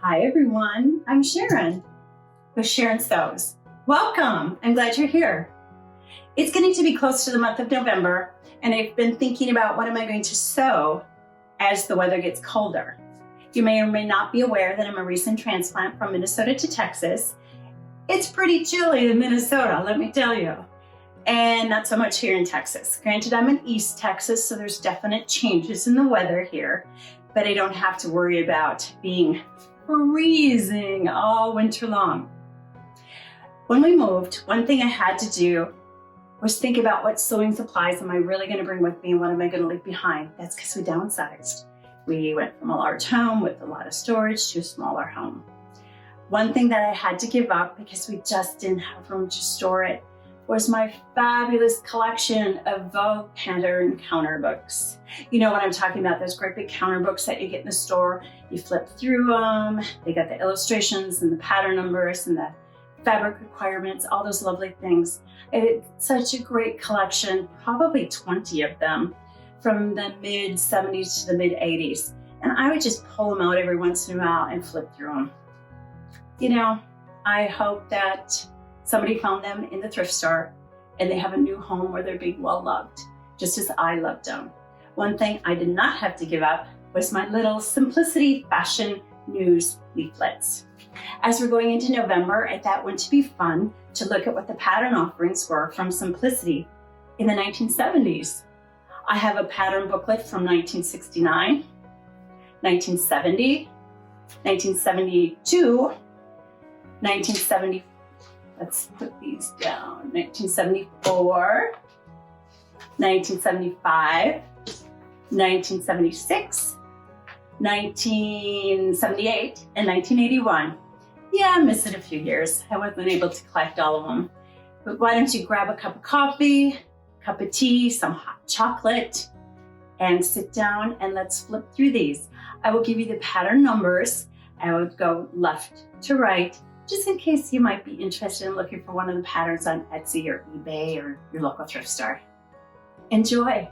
Hi everyone, I'm Sharon with Sharon Sews. Welcome, I'm glad you're here. It's getting to be close to the month of November and I've been thinking about what am I going to sew as the weather gets colder. You may or may not be aware that I'm a recent transplant from Minnesota to Texas. It's pretty chilly in Minnesota, let me tell you. And not so much here in Texas. Granted, I'm in East Texas, so there's definite changes in the weather here, but I don't have to worry about being freezing all winter long. When we moved, one thing I had to do was think about what sewing supplies am I really going to bring with me and what am I going to leave behind. That's because we downsized. We went from a large home with a lot of storage to a smaller home. One thing that I had to give up because we just didn't have room to store it was my fabulous collection of Vogue pattern counter books. You know what I'm talking about, those great big counter books that you get in the store. You flip through them, they got the illustrations and the pattern numbers and the fabric requirements, all those lovely things. It's such a great collection, probably 20 of them from the mid 70s to the mid 80s. And I would just pull them out every once in a while and flip through them. You know, I hope that somebody found them in the thrift store and they have a new home where they're being well loved, just as I loved them. One thing I did not have to give up was my little Simplicity Fashion News leaflets. As we're going into November, I thought it would be fun to look at what the pattern offerings were from Simplicity in the 1970s. I have a pattern booklet from 1969, 1970, 1972, 1970. Let's put these down. 1974, 1975, 1976, 1978, and 1981. Yeah, I'm missing a few years. I wasn't able to collect all of them. But why don't you grab a cup of coffee, cup of tea, some hot chocolate, and sit down and let's flip through these. I will give you the pattern numbers. I would go left to right, just in case you might be interested in looking for one of the patterns on Etsy or eBay or your local thrift store. Enjoy.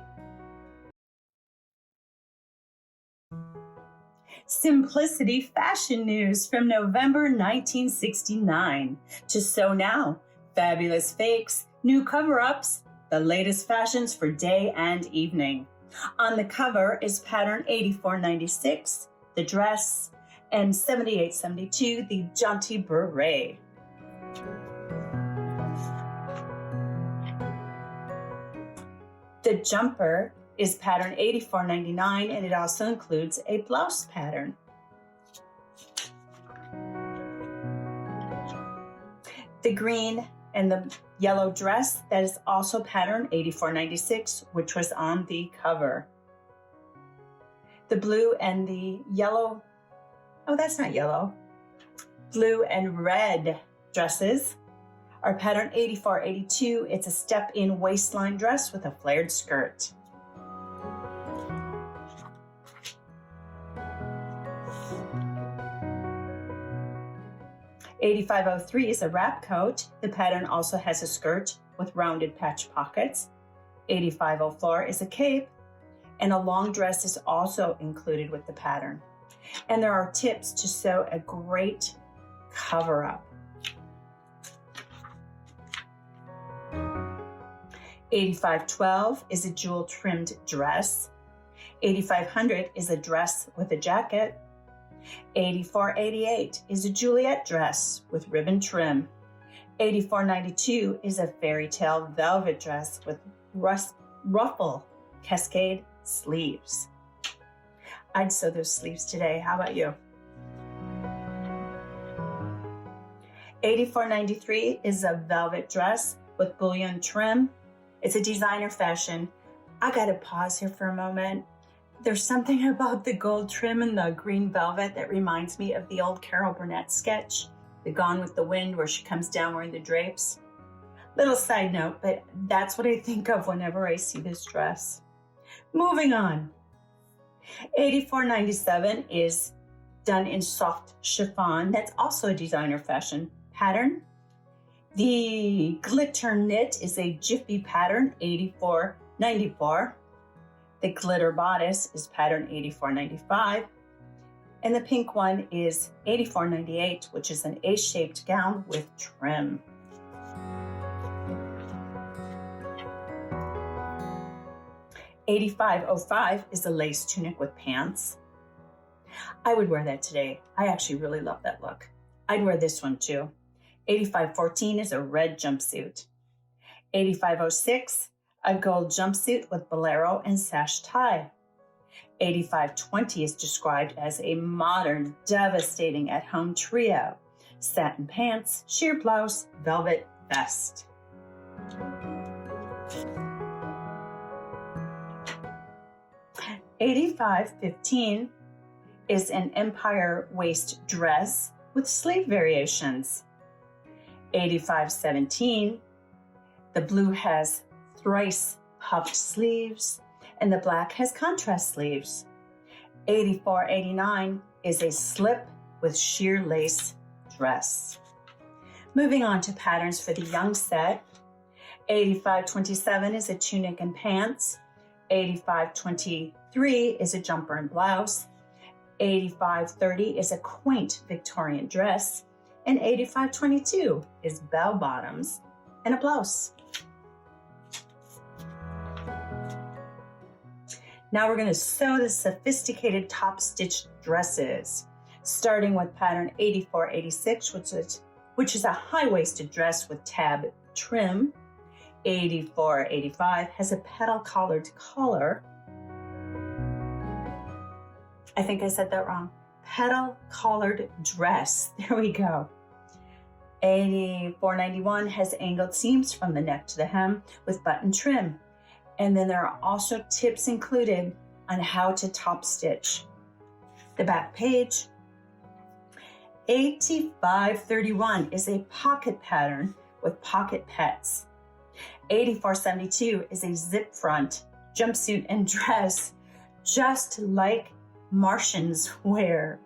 Simplicity Fashion News from November 1969. To sew now, fabulous fakes, new cover-ups, the latest fashions for day and evening. On the cover is pattern 8496, the dress, and 7872, the jaunty beret. The jumper is pattern 8499 and it also includes a blouse pattern. The green and the yellow dress, that is also pattern 8496, which was on the cover. The blue and the yellow, oh, that's not yellow. Blue and red dresses are pattern 8482. It's a step-in waistline dress with a flared skirt. $85.03 is a wrap coat. The pattern also has a skirt with rounded patch pockets. $85.04 is a cape, and a long dress is also included with the pattern. And there are tips to sew a great cover-up. $85.12 is a jewel-trimmed dress. $85.00 is a dress with a jacket. $84.88 is a Juliet dress with ribbon trim. $84.92 is a fairy tale velvet dress with ruffle cascade sleeves. I'd sew those sleeves today. How about you? $84.93 is a velvet dress with bullion trim. It's a designer fashion. I gotta pause here for a moment. There's something about the gold trim and the green velvet that reminds me of the old Carol Burnett sketch, The Gone with the Wind, where she comes down wearing the drapes. Little side note, but that's what I think of whenever I see this dress. Moving on. $84.97 is done in soft chiffon. That's also a designer fashion pattern. The glitter knit is a Jiffy pattern, $84.94. The glitter bodice is pattern $84.95. And the pink one is $84.98, which is an A-shaped gown with trim. $85.05 is a lace tunic with pants. I would wear that today. I actually really love that look. I'd wear this one too. $85.14 is a red jumpsuit. $85.06, a gold jumpsuit with bolero and sash tie. $85.20 is described as a modern, devastating at-home trio. Satin pants, sheer blouse, velvet vest. $85.15 is an empire waist dress with sleeve variations. $85.17, the blue has thrice puffed sleeves and the black has contrast sleeves. $84.89 is a slip with sheer lace dress. Moving on to patterns for the young set. $85.27 is a tunic and pants. $85.23 is a jumper and blouse. $85.30 is a quaint Victorian dress. And $85.22 is bell bottoms and a blouse. Now we're going to sew the sophisticated top stitch dresses, starting with pattern $84.86, which is a high-waisted dress with tab trim. $84.85 has a petal collared collar. I think I said that wrong. Petal collared dress. There we go. $84.91 has angled seams from the neck to the hem with button trim. And then there are also tips included on how to top stitch. The back page. $85.31 is a pocket pattern with pocket pets. $84.72 is a zip front jumpsuit and dress, just like Martians wear.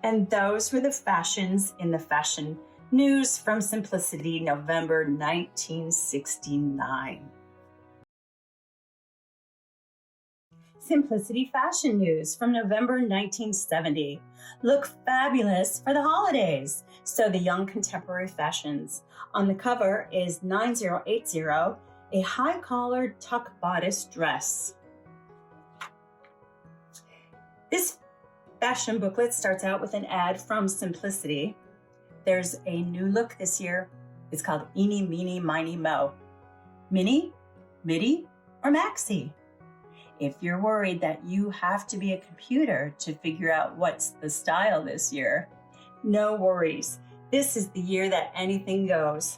And those were the fashions in the fashion news from Simplicity, November 1969. Simplicity fashion news from November 1970. Look fabulous for the holidays. So the young contemporary fashions. On the cover is 9080, a high-collared tuck bodice dress. This fashion booklet starts out with an ad from Simplicity. There's a new look this year. It's called Eeny, Meeny, Miny, Mo. Mini, Midi, or Maxi? If you're worried that you have to be a computer to figure out what's the style this year, no worries. This is the year that anything goes.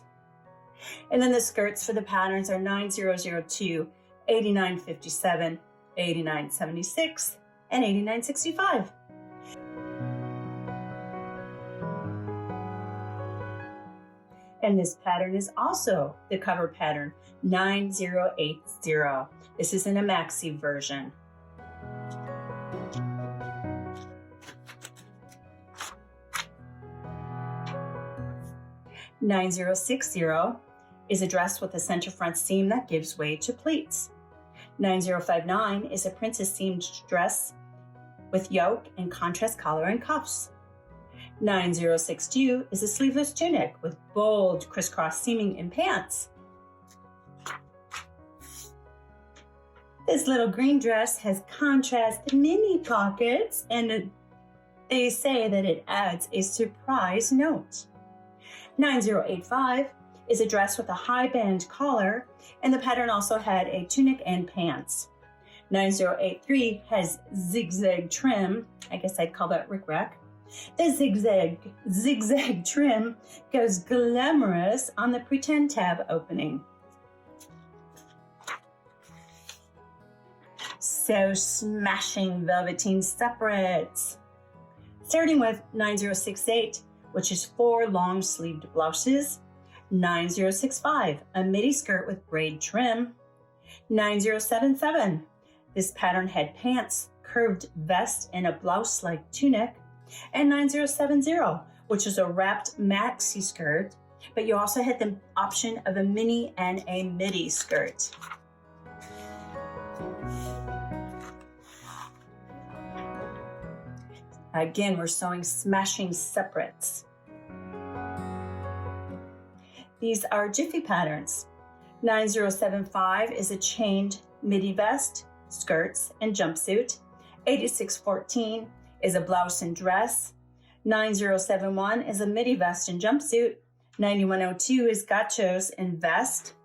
And then the skirts for the patterns are 9002, 8957, 8976, and 8965. And this pattern is also the cover pattern, 9080. This is in a maxi version. $9060 is a dress with a center front seam that gives way to pleats. $9059 is a princess seamed dress with yoke and contrast collar and cuffs. $9062 is a sleeveless tunic with bold crisscross seaming and pants. This little green dress has contrast mini pockets, and they say that it adds a surprise note. $9085 is a dress with a high band collar, and the pattern also had a tunic and pants. $9083 has zigzag trim. I guess I'd call that rickrack. The zigzag trim goes glamorous on the pretend tab opening. So smashing velveteen separates. Starting with 9068, which is 4 long-sleeved blouses. 9065, a midi skirt with braid trim. 9077, this pattern had pants, curved vest, and a blouse-like tunic. And 9070, which is a wrapped maxi skirt, but you also had the option of a mini and a midi skirt. Again, we're sewing smashing separates. These are Jiffy patterns. 9075 is a chained midi vest, skirts, and jumpsuit. 8614 is a blouse and dress. 9071 is a midi vest and jumpsuit. 9102 is gachos and vest.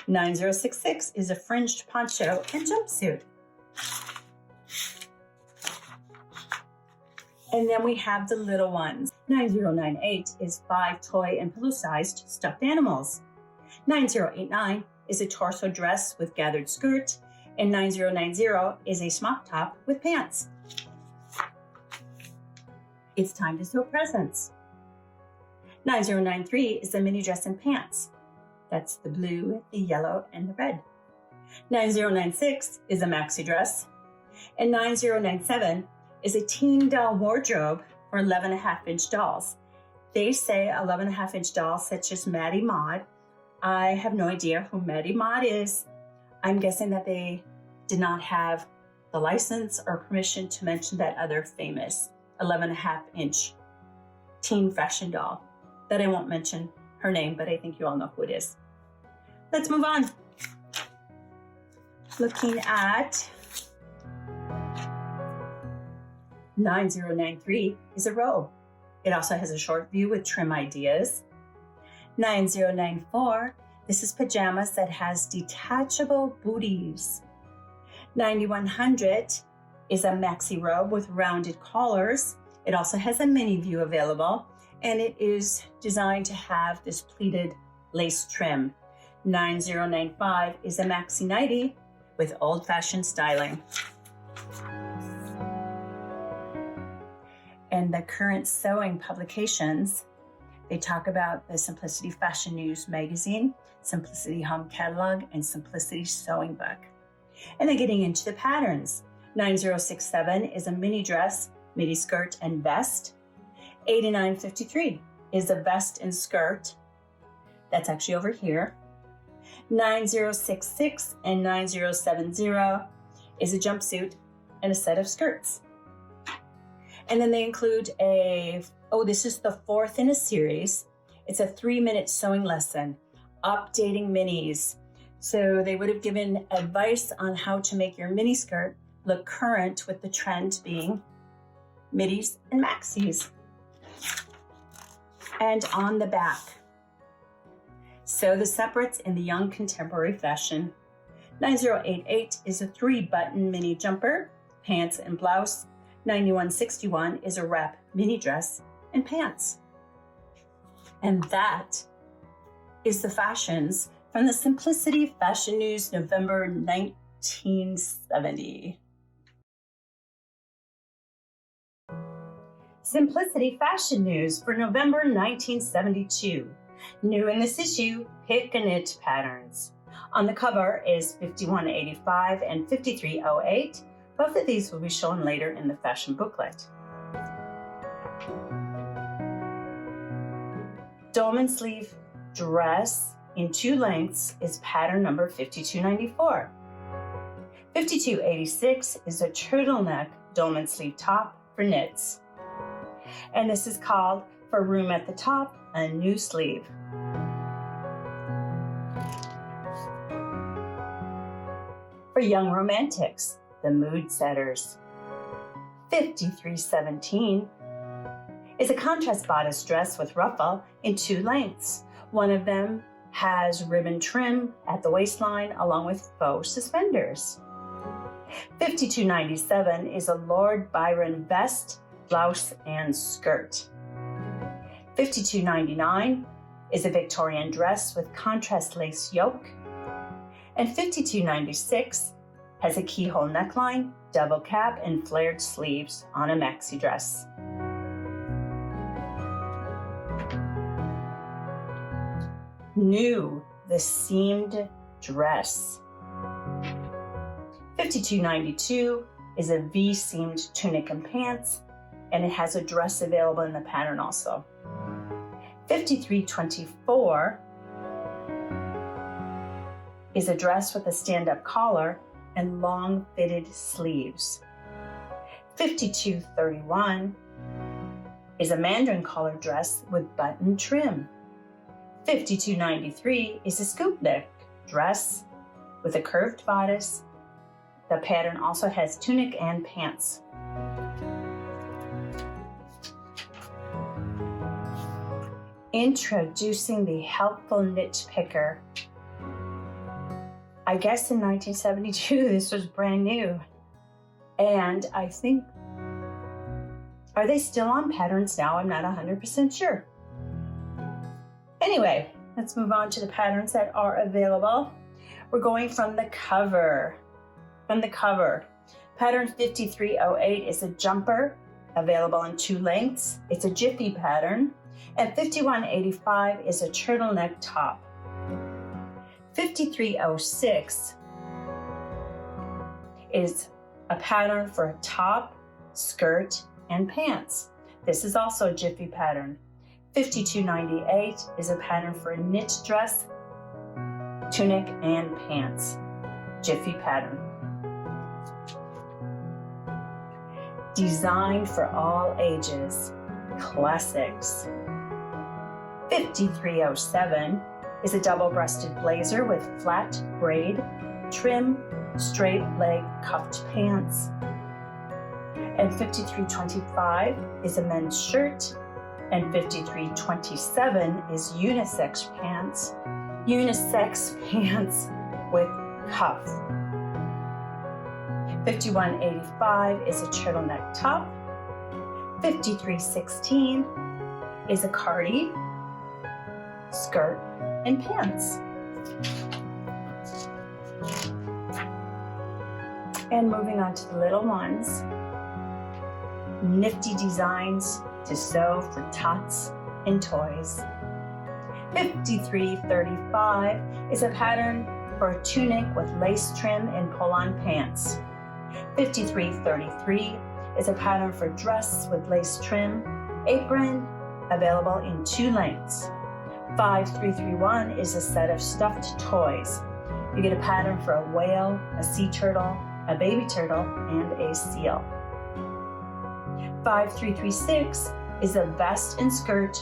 9066 is a fringed poncho and jumpsuit. And then we have the little ones. 9098 is 5 toy and pillow-sized stuffed animals. 9089 is a torso dress with gathered skirt, and 9090 is a smock top with pants. It's time to sew presents. 9093 is a mini dress and pants. That's the blue, the yellow, and the red. 9096 is a maxi dress, and 9097 is a teen doll wardrobe for 11.5-inch dolls. They say 11.5-inch dolls such as Maddie Maud. I have no idea who Maddie Maud is. I'm guessing that they did not have the license or permission to mention that other famous 11.5-inch teen fashion doll that I won't mention her name, but I think you all know who it is. Let's move on. Looking at 9093 is a robe. It also has a short view with trim ideas. 9094, this is pajamas that has detachable booties. 9100 is a maxi robe with rounded collars. It also has a mini view available, and it is designed to have this pleated lace trim. 9095 is a maxi nightie with old-fashioned styling. And the current sewing publications, they talk about the Simplicity Fashion News magazine, Simplicity Home Catalog, and Simplicity Sewing Book. And then getting into the patterns. 9067 is a mini dress, midi skirt, and vest. 8953 is a vest and skirt. That's actually over here. 9066 and 9070 is a jumpsuit and a set of skirts. And then they include this is the 4th in a series. It's a 3-minute sewing lesson, updating minis. So they would have given advice on how to make your mini skirt look current, with the trend being midis and maxis. And on the back, sew the separates in the young contemporary fashion. 9088 is a 3-button mini jumper, pants and blouse. 9161 is a wrap mini dress and pants. And that is the fashions from the Simplicity Fashion News, November 1970. Simplicity Fashion News for November 1972. New in this issue, pick a knit patterns. On the cover is 5185 and 5308. Both of these will be shown later in the fashion booklet. Dolman sleeve dress in 2 lengths is pattern number 5294. 5286 is a turtleneck dolman sleeve top for knits. And this is called, for room at the top, a new sleeve. For young romantics, the mood setters. 5317 is a contrast bodice dress with ruffle in 2 lengths. One of them has ribbon trim at the waistline along with faux suspenders. 5297 is a Lord Byron vest, blouse, and skirt. 5299 is a Victorian dress with contrast lace yoke. And 5296 has a keyhole neckline, double cap, and flared sleeves on a maxi dress. New, the seamed dress. 5292 is a V-seamed tunic and pants, and it has a dress available in the pattern also. 5324 is a dress with a stand-up collar and long fitted sleeves. 5231 is a mandarin collar dress with button trim. 5293 is a scoop neck dress with a curved bodice. The pattern also has tunic and pants. Introducing the helpful niche picker. I guess in 1972 this was brand new. And I think, are they still on patterns now? I'm not 100% sure. Anyway, let's move on to the patterns that are available. We're going from the cover. Pattern 5308 is a jumper available in 2 lengths. It's a jiffy pattern. And 5185 is a turtleneck top. 5306 is a pattern for a top, skirt, and pants. This is also a jiffy pattern. 5298 is a pattern for a knit dress, tunic, and pants. Jiffy pattern. Designed for all ages. Classics. 5307 is a double-breasted blazer with flat braid, trim, straight leg cuffed pants. And 5325 is a men's shirt, and 5327 is unisex pants with cuff. 5185 is a turtleneck top. 5316 is a cardi, skirt, and pants. And moving on to the little ones. Nifty designs to sew for tots and toys. 5335 is a pattern for a tunic with lace trim and pull-on pants. 5333 is a pattern for dress with lace trim, apron, available in 2 lengths. 5331 is a set of stuffed toys. You get a pattern for a whale, a sea turtle, a baby turtle, and a seal. 5336 is a vest and skirt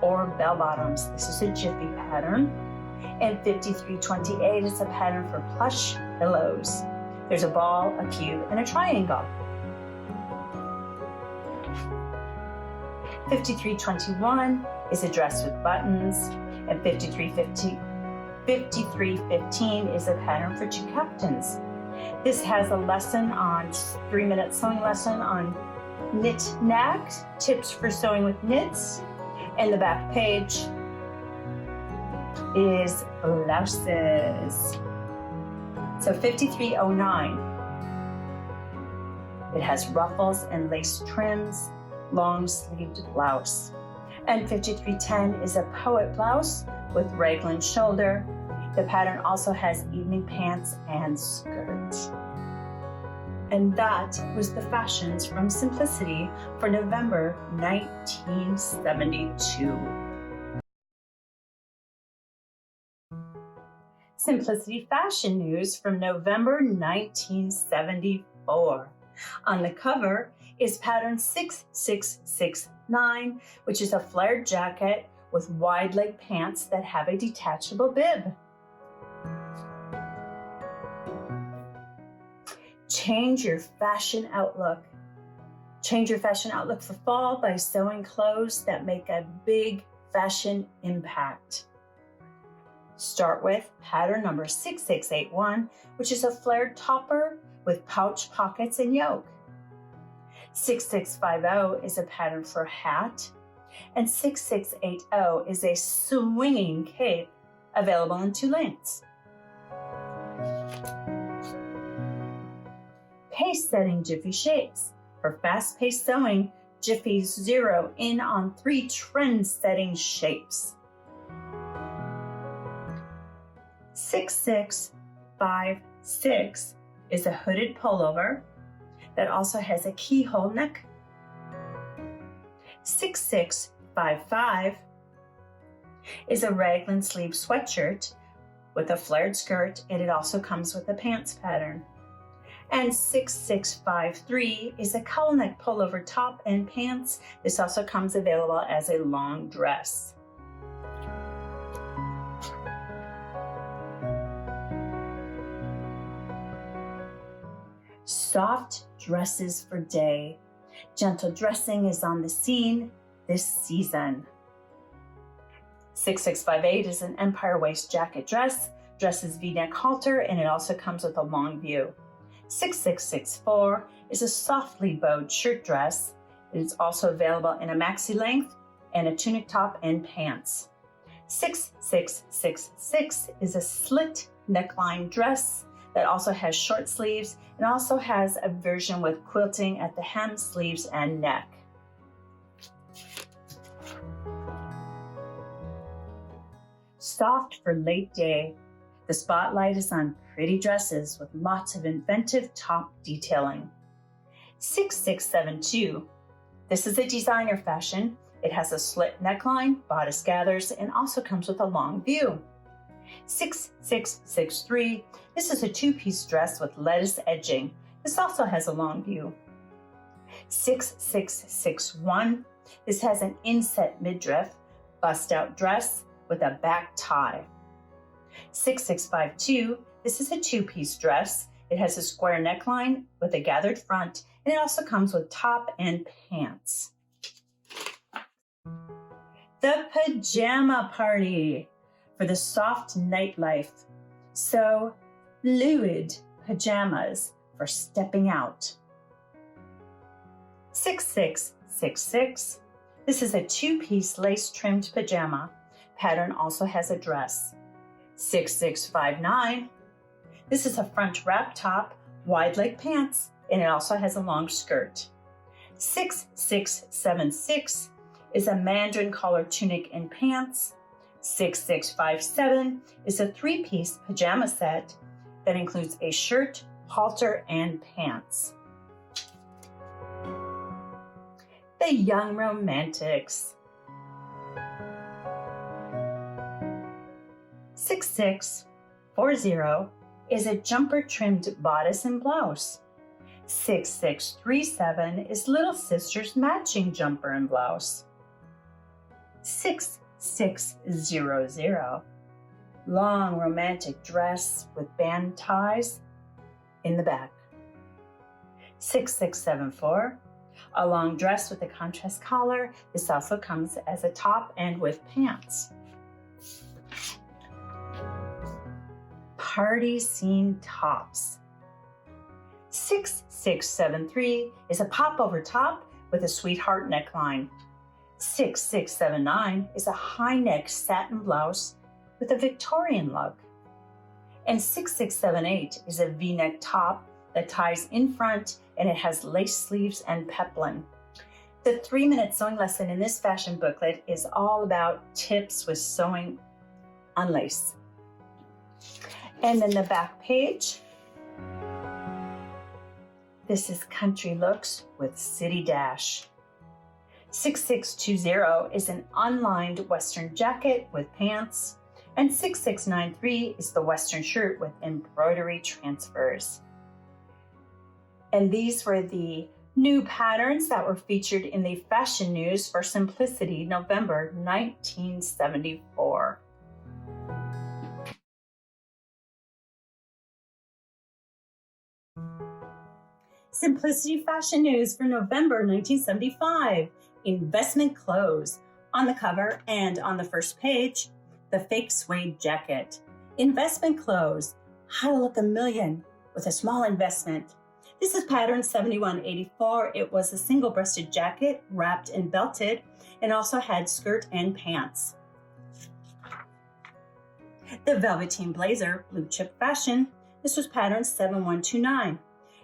or bell bottoms. This is a jiffy pattern. And 5328 is a pattern for plush pillows. There's a ball, a cube, and a triangle. 5321 is a dress with buttons, and 5315 is a pattern for 2 captains. This has a lesson on 3-minute sewing lesson on knit knack, tips for sewing with knits, and the back page is blouses. So 5309, it has ruffles and lace trims, long-sleeved blouse. And 5310 is a poet blouse with raglan shoulder. The pattern also has evening pants and skirts. And that was the fashions from Simplicity for November 1972. Simplicity fashion news from November 1974. On the cover is pattern 6669, which is a flared jacket with wide leg pants that have a detachable bib. Change your fashion outlook. Change your fashion outlook for fall by sewing clothes that make a big fashion impact. Start with pattern number 6681, which is a flared topper with pouch pockets and yoke. 6650 is a pattern for hat, and 6680 is a swinging cape available in 2 lengths. Pace setting Jiffy shapes. For fast-paced sewing, Jiffy's zero in on 3 trend-setting shapes. 6656 is a hooded pullover that also has a keyhole neck. 6655 is a raglan sleeve sweatshirt with a flared skirt, and it also comes with a pants pattern. And 6653 is a cowl neck pullover top and pants. This also comes available as a long dress. Soft dresses for day. Gentle dressing is on the scene this season. 6658 is an empire waist jacket dress. Dress is V-neck halter, and it also comes with a long view. 6664 is a softly bowed shirt dress. It is also available in a maxi length and a tunic top and pants. 6666 is a slit neckline dress that also has short sleeves and also has a version with quilting at the hem, sleeves, and neck. Soft for late day. The spotlight is on pretty dresses with lots of inventive top detailing. 6672. This is a designer fashion. It has a slit neckline, bodice gathers, and also comes with a long view. 6663. This is a two-piece dress with lettuce edging. This also has a long view. 6661. This has an inset midriff, bust-out dress with a back tie. 6652. This is a two-piece dress. It has a square neckline with a gathered front, and it also comes with top and pants. The pajama party for the soft nightlife. So fluid pajamas for stepping out. 6666. This is a two-piece lace-trimmed pajama. Pattern also has a dress. 6659. This is a front wrap top, wide leg pants, and it also has a long skirt. 6676 is a mandarin collar tunic and pants. 6657 is a three-piece pajama set that includes a shirt, halter, and pants. The Young Romantics. 6640 is a jumper-trimmed bodice and blouse. 6637 is Little Sister's matching jumper and blouse. 6600, long romantic dress with band ties in the back. 6674, a long dress with a contrast collar. This also comes as a top and with pants. Party scene tops. 6673 is a popover top with a sweetheart neckline. 6679 is a high neck satin blouse with a Victorian look. And 6678 is a V-neck top that ties in front, and it has lace sleeves and peplum. The 3-minute sewing lesson in this fashion booklet is all about tips with sewing on lace. And then the back page. This is Country Looks with City Dash. 6620 is an unlined Western jacket with pants. And 6693 is the Western shirt with embroidery transfers. And these were the new patterns that were featured in the Fashion News for Simplicity, November 1974. Simplicity Fashion News for November 1975. Investment clothes. On the cover and on the first page, the fake suede jacket. Investment clothes. How to look a million with a small investment. This is pattern 7184. It was a single-breasted jacket, wrapped and belted, and also had skirt and pants. The Velveteen Blazer, blue chip fashion. This was pattern 7129.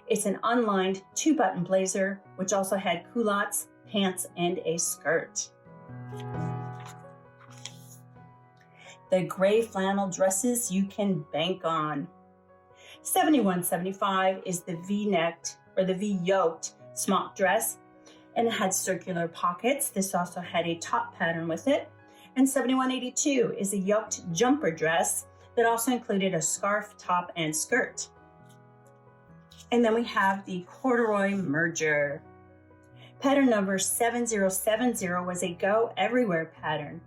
It's an unlined 2-button blazer, which also had culottes, pants, and a skirt. The gray flannel dresses you can bank on. 7175 is the V-necked or the V-yoked smock dress, and it had circular pockets. This also had a top pattern with it. And 7182 is a yoked jumper dress that also included a scarf, top, and skirt. And then we have the corduroy merger. Pattern number 7070 was a go everywhere pattern.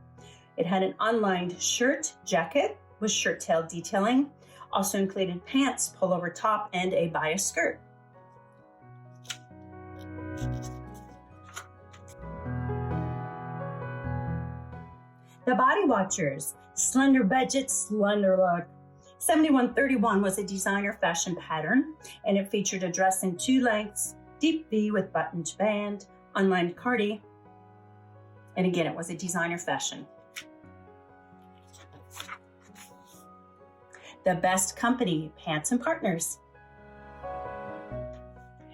It had an unlined shirt jacket with shirt tail detailing, also included pants, pullover top, and a bias skirt. The Body Watchers, slender budget, slender look. 7131 was a designer fashion pattern, and it featured a dress in 2 lengths, deep V with buttoned band, unlined cardi, and again, it was a designer fashion. The Best Company, Pants and Partners.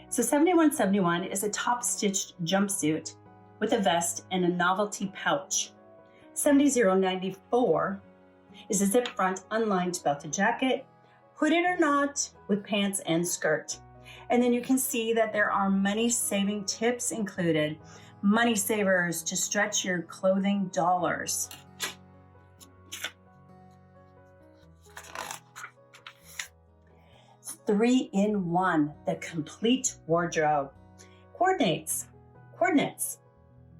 So 7171 is a top-stitched jumpsuit with a vest and a novelty pouch. 7094 is a zip front unlined belted jacket, hooded or not, with pants and skirt. And then you can see that there are money saving tips included. Money savers to stretch your clothing dollars. Three-in-one, the complete wardrobe. Coordinates.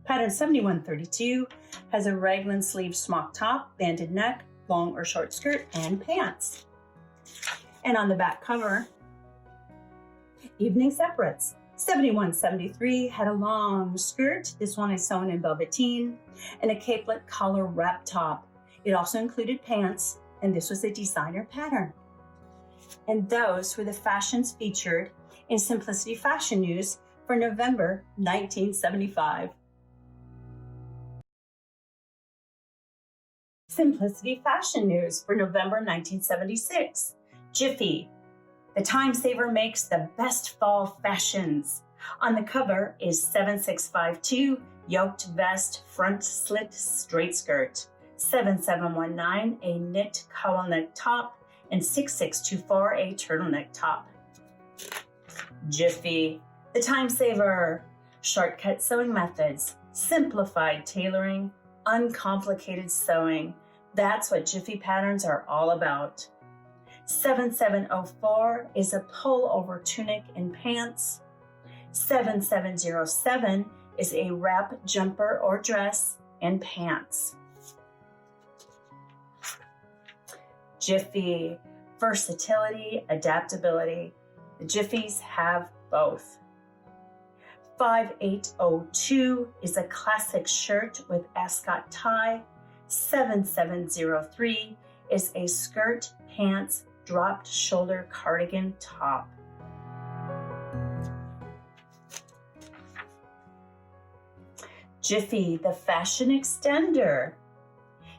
Pattern 7132 has a raglan sleeve smock top, banded neck, long or short skirt, and pants. And on the back cover, evening separates. 7173 had a long skirt. This one is sewn in velveteen, and a capelet collar wrap top. It also included pants, and this was a designer pattern. And those were the fashions featured in Simplicity Fashion News for November 1975. Simplicity Fashion News for November 1976. Jiffy, the time saver makes the best fall fashions. On the cover is 7652, yoked vest, front slit, straight skirt. 7719, a knit cowl neck top, and 6624, a turtleneck top. Jiffy, the time saver, shortcut sewing methods, simplified tailoring, uncomplicated sewing. That's what Jiffy patterns are all about. 7704 is a pullover tunic and pants. 7707 is a wrap jumper or dress and pants. Jiffy, versatility, adaptability. The Jiffies have both. 5802 is a classic shirt with ascot tie. 7703 is a skirt, pants, dropped shoulder cardigan top. Jiffy, the fashion extender.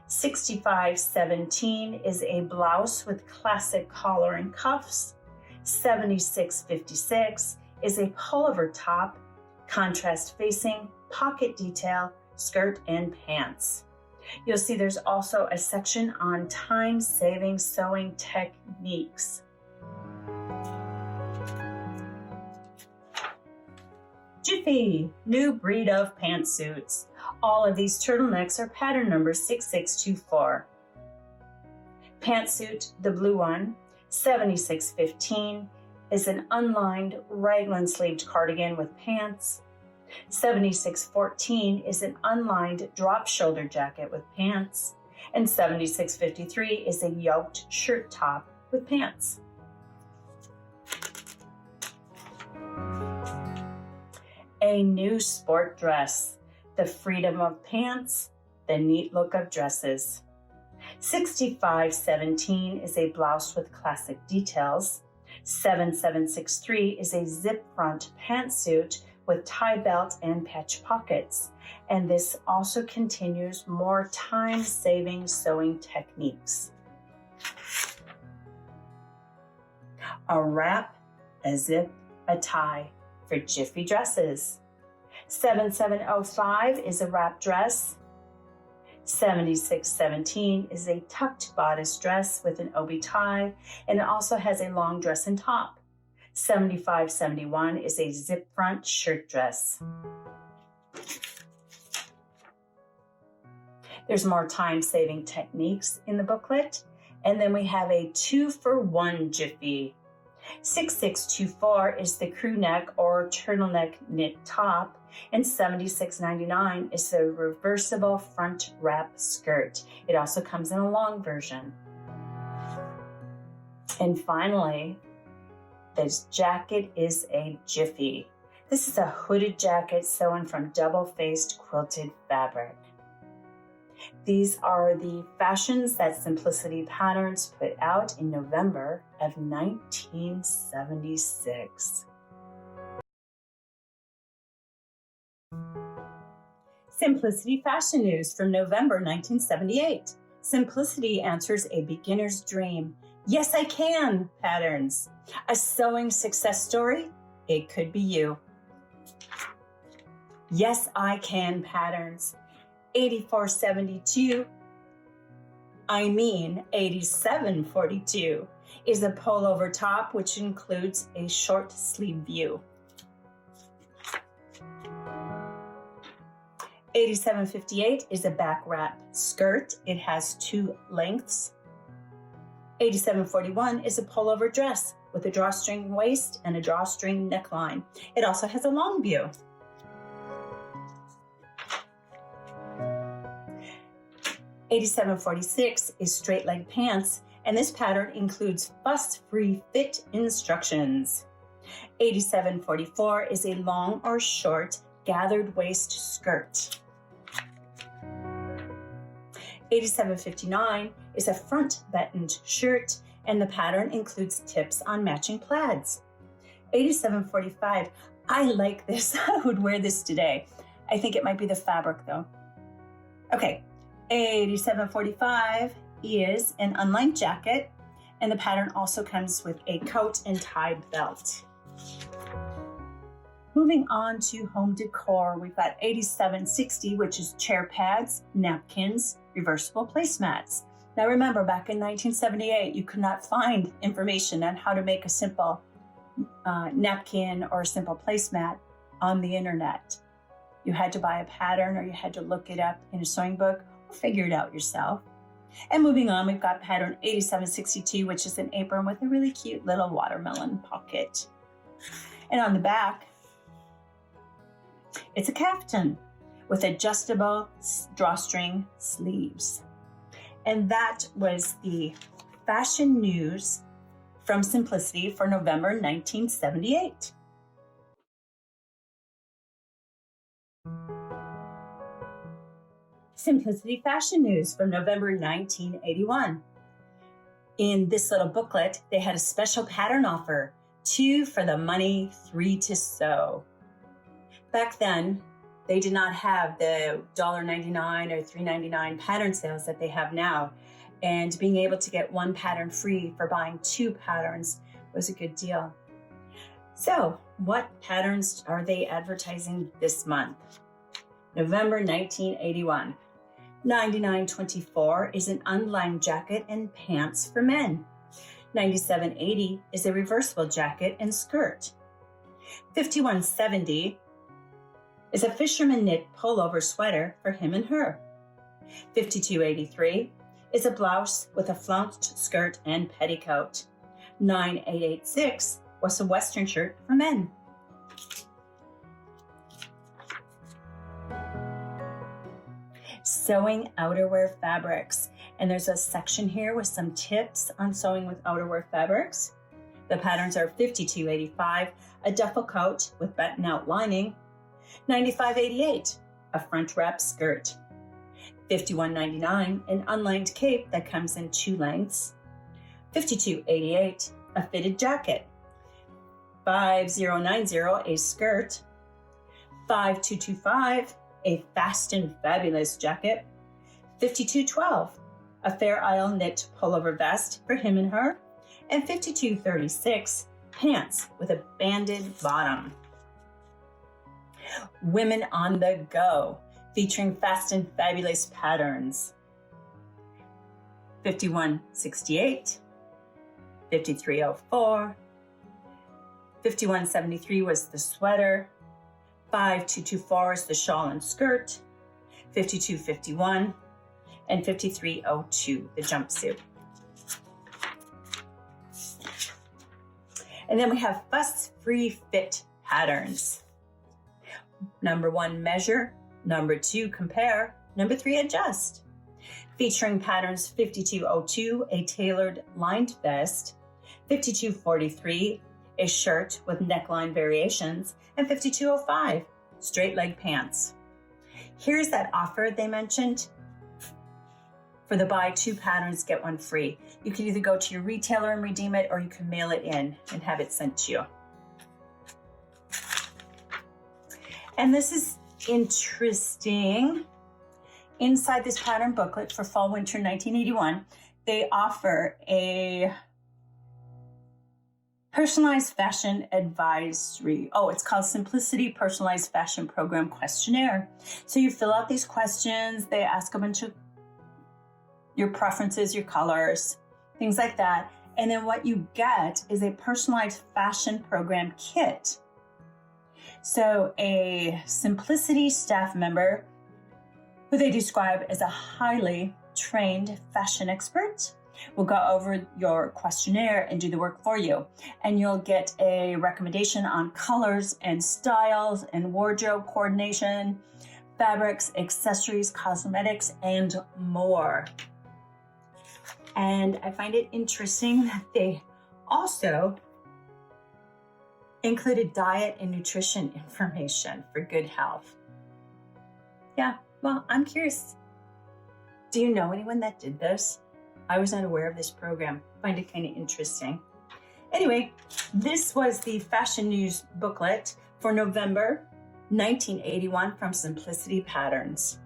6517 is a blouse with classic collar and cuffs. 7656 is a pullover top, contrast facing, pocket detail, skirt and pants. You'll see there's also a section on time-saving sewing techniques. Jiffy, new breed of pantsuits. All of these turtlenecks are pattern number 6624. Pantsuit, the blue one, 7615, is an unlined raglan sleeved cardigan with pants. 7614 is an unlined drop shoulder jacket with pants. And 7653 is a yoked shirt top with pants. A new sport dress, the freedom of pants, the neat look of dresses. 6517 is a blouse with classic details. 7763 is a zip front pantsuit with tie belt and patch pockets. And this also continues more time-saving sewing techniques. A wrap, a zip, a tie for Jiffy dresses. 7705 is a wrap dress. 7617 is a tucked bodice dress with an obi tie, and it also has a long dress and top. 7571 is a zip front shirt dress. There's more time-saving techniques in the booklet, and then we have a 2-for-1 Jiffy. 6624 is the crew neck or turtleneck knit top, and $76.99 is the reversible front wrap skirt. It also comes in a long version. And finally, this jacket is a jiffy. This is a hooded jacket sewn from double-faced quilted fabric. These are the fashions that Simplicity Patterns put out in November of 1976. Simplicity Fashion News from November 1978. Simplicity answers a beginner's dream. Yes, I can patterns. A sewing success story? It could be you. Yes, I can patterns. 8742 is a pullover top which includes a short sleeve view. 8758 is a back wrap skirt. It has 2 lengths. 8741 is a pullover dress with a drawstring waist and a drawstring neckline. It also has a long view. 8746 is straight leg pants, and this pattern includes fuss-free fit instructions. 8744 is a long or short gathered waist skirt. 8759 is a front buttoned shirt, and the pattern includes tips on matching plaids. 8745, I like this. I would wear this today. I think it might be the fabric though. Okay. 8745 is an unlined jacket, and the pattern also comes with a coat and tie belt. Moving on to home decor, we've got 8760, which is chair pads, napkins, reversible placemats. Now remember, back in 1978, you could not find information on how to make a simple napkin or a simple placemat on the internet. You had to buy a pattern, or you had to look it up in a sewing book, figure it out yourself. And moving on, we've got pattern 8762, which is an apron with a really cute little watermelon pocket. And on the back, it's a caftan with adjustable drawstring sleeves. And that was the fashion news from Simplicity for November 1978. Simplicity Fashion News from November 1981. In this little booklet, they had a special pattern offer, 2 for the money, 3 to sew. Back then, they did not have the $1.99 or $3.99 pattern sales that they have now. And being able to get 1 pattern free for buying 2 patterns was a good deal. So, what patterns are they advertising this month? November 1981. 9924 is an unlined jacket and pants for men. 9780 is a reversible jacket and skirt. 5170 is a fisherman knit pullover sweater for him and her. 5283 is a blouse with a flounced skirt and petticoat. 9886 was a western shirt for men. Sewing outerwear fabrics. And there's a section here with some tips on sewing with outerwear fabrics. The patterns are 5285, a duffel coat with button-out lining. 9588, a front wrap skirt. 5199, an unlined cape that comes in 2 lengths. 5288, a fitted jacket. 5090, a skirt. 5225, a fast and fabulous jacket. 5212, a Fair Isle knit pullover vest for him and her. And 5236, pants with a banded bottom. Women on the Go, featuring fast and fabulous patterns. 5168, 5304, 5173 was the sweater. 5224 is the shawl and skirt. 5251 and 5302, the jumpsuit. And then we have fuss-free fit patterns. Number 1, measure. Number 2, compare. Number 3, adjust. Featuring patterns 5202, a tailored lined vest, 5243, a shirt with neckline variations, and 5205, straight leg pants. Here's that offer they mentioned. For the buy 2 patterns, get 1 free. You can either go to your retailer and redeem it, or you can mail it in and have it sent to you. And this is interesting. Inside this pattern booklet for Fall Winter 1981, they offer a personalized fashion advisory. Oh, it's called Simplicity Personalized Fashion Program Questionnaire. So you fill out these questions. They ask a bunch of your preferences, your colors, things like that. And then what you get is a personalized fashion program kit. So a Simplicity staff member, who they describe as a highly trained fashion expert, will go over your questionnaire and do the work for you. And you'll get a recommendation on colors and styles and wardrobe coordination, fabrics, accessories, cosmetics, and more. And I find it interesting that they also included diet and nutrition information for good health. Yeah, well, I'm curious. Do you know anyone that did this? I was unaware of this program. I find it kind of interesting. Anyway, this was the fashion news booklet for November 1981 from Simplicity Patterns.